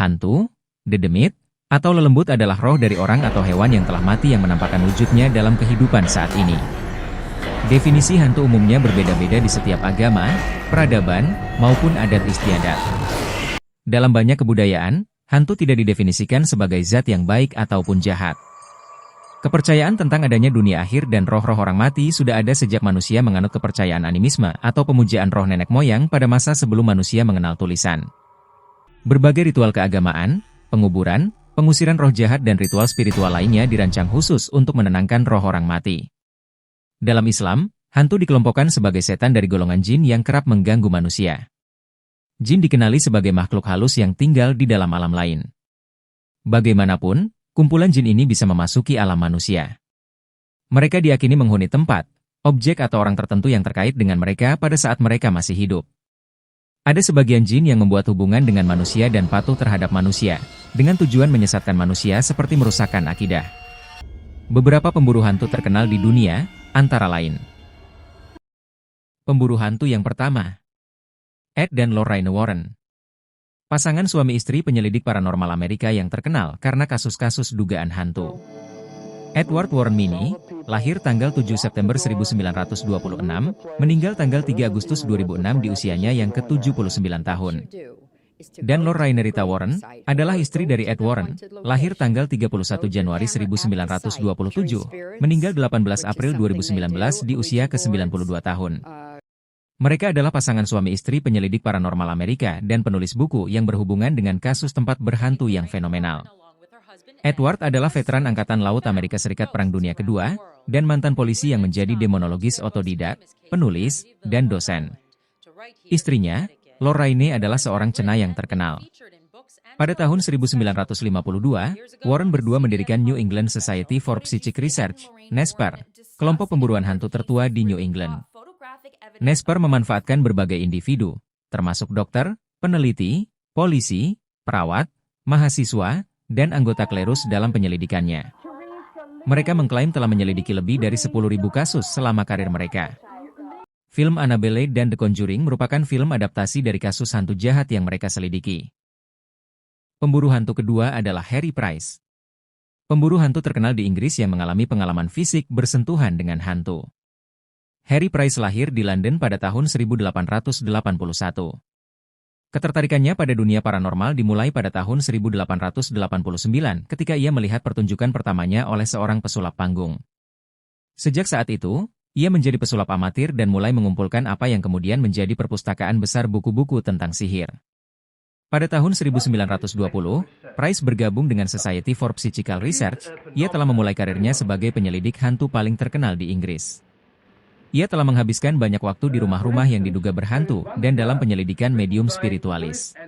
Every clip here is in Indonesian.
hantu, dedemit, atau lelembut adalah roh dari orang atau hewan yang telah mati yang menampakkan wujudnya dalam kehidupan saat ini. Definisi hantu umumnya berbeda-beda di setiap agama, peradaban, maupun adat istiadat. Dalam banyak kebudayaan, hantu tidak didefinisikan sebagai zat yang baik ataupun jahat. Kepercayaan tentang adanya dunia akhir dan roh-roh orang mati sudah ada sejak manusia menganut kepercayaan animisme atau pemujaan roh nenek moyang pada masa sebelum manusia mengenal tulisan. Berbagai ritual keagamaan, penguburan, pengusiran roh jahat dan ritual spiritual lainnya dirancang khusus untuk menenangkan roh orang mati. Dalam Islam, hantu dikelompokkan sebagai setan dari golongan jin yang kerap mengganggu manusia. Jin dikenali sebagai makhluk halus yang tinggal di dalam alam lain. Bagaimanapun, kumpulan jin ini bisa memasuki alam manusia. Mereka diyakini menghuni tempat, objek atau orang tertentu yang terkait dengan mereka pada saat mereka masih hidup. Ada sebagian jin yang membuat hubungan dengan manusia dan patuh terhadap manusia, dengan tujuan menyesatkan manusia seperti merusakkan akidah. Beberapa pemburu hantu terkenal di dunia, antara lain. Pemburu hantu yang pertama, Ed dan Lorraine Warren. Pasangan suami istri penyelidik paranormal Amerika yang terkenal karena kasus-kasus dugaan hantu. Edward Warren Mini, lahir tanggal 7 September 1926, meninggal tanggal 3 Agustus 2006 di usianya yang ke-79 tahun. Dan Lorraine Rita Warren, adalah istri dari Ed Warren, lahir tanggal 31 Januari 1927, meninggal 18 April 2019 di usia ke-92 tahun. Mereka adalah pasangan suami istri penyelidik paranormal Amerika dan penulis buku yang berhubungan dengan kasus tempat berhantu yang fenomenal. Edward adalah veteran Angkatan Laut Amerika Serikat Perang Dunia Kedua, dan mantan polisi yang menjadi demonologis otodidak, penulis, dan dosen. Istrinya, Lorraine adalah seorang cenayang terkenal. Pada tahun 1952, Warren berdua mendirikan New England Society for Psychic Research, NESPR, kelompok pemburuan hantu tertua di New England. NESPR memanfaatkan berbagai individu, termasuk dokter, peneliti, polisi, perawat, mahasiswa, dan anggota klerus dalam penyelidikannya. Mereka mengklaim telah menyelidiki lebih dari 10.000 kasus selama karir mereka. Film Annabelle dan The Conjuring merupakan film adaptasi dari kasus hantu jahat yang mereka selidiki. Pemburu hantu kedua adalah Harry Price. Pemburu hantu terkenal di Inggris yang mengalami pengalaman fisik bersentuhan dengan hantu. Harry Price lahir di London pada tahun 1881. Ketertarikannya pada dunia paranormal dimulai pada tahun 1889 ketika ia melihat pertunjukan pertamanya oleh seorang pesulap panggung. Sejak saat itu, ia menjadi pesulap amatir dan mulai mengumpulkan apa yang kemudian menjadi perpustakaan besar buku-buku tentang sihir. Pada tahun 1920, Price bergabung dengan Society for Psychical Research. Ia telah memulai karirnya sebagai penyelidik hantu paling terkenal di Inggris. Ia telah menghabiskan banyak waktu di rumah-rumah yang diduga berhantu dan dalam penyelidikan medium spiritualis.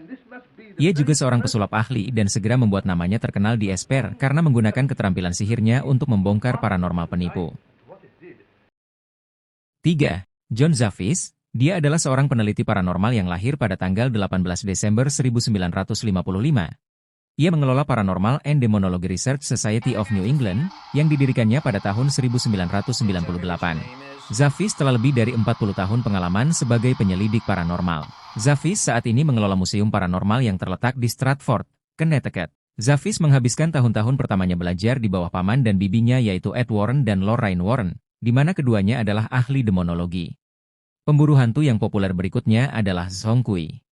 Ia juga seorang pesulap ahli dan segera membuat namanya terkenal di Esper karena menggunakan keterampilan sihirnya untuk membongkar paranormal penipu. 3. John Zaffis. Dia adalah seorang peneliti paranormal yang lahir pada tanggal 18 Desember 1955. Ia mengelola Paranormal and Demonology Research Society of New England, yang didirikannya pada tahun 1998. Zaffis telah lebih dari 40 tahun pengalaman sebagai penyelidik paranormal. Zaffis saat ini mengelola museum paranormal yang terletak di Stratford, Connecticut. Zaffis menghabiskan tahun-tahun pertamanya belajar di bawah paman dan bibinya yaitu Ed Warren dan Lorraine Warren, di mana keduanya adalah ahli demonologi. Pemburu hantu yang populer berikutnya adalah Zhong Kui.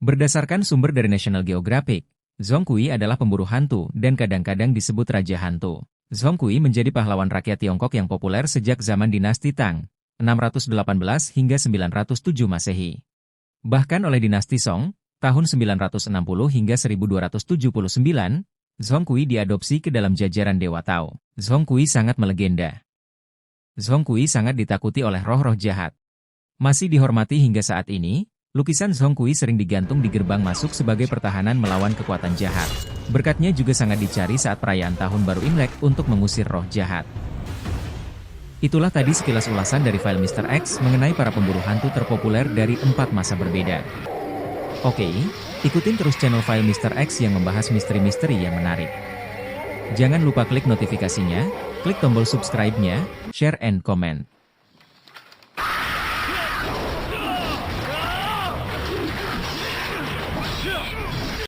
Berdasarkan sumber dari National Geographic, Zhong Kui adalah pemburu hantu dan kadang-kadang disebut Raja Hantu. Zhong Kui menjadi pahlawan rakyat Tiongkok yang populer sejak zaman dinasti Tang, 618 hingga 907 Masehi. Bahkan oleh dinasti Song, tahun 960 hingga 1279, Zhong Kui diadopsi ke dalam jajaran Dewa Tao. Zhong Kui sangat melegenda. Zhong Kui sangat ditakuti oleh roh-roh jahat. Masih dihormati hingga saat ini, lukisan Zhong Kui sering digantung di gerbang masuk sebagai pertahanan melawan kekuatan jahat. Berkatnya juga sangat dicari saat perayaan Tahun Baru Imlek untuk mengusir roh jahat. Itulah tadi sekilas ulasan dari file Mr. X mengenai para pemburu hantu terpopuler dari 4 masa berbeda. Oke, ikutin terus channel file Mr. X yang membahas misteri-misteri yang menarik. Jangan lupa klik notifikasinya, klik tombol subscribe-nya, share and comment.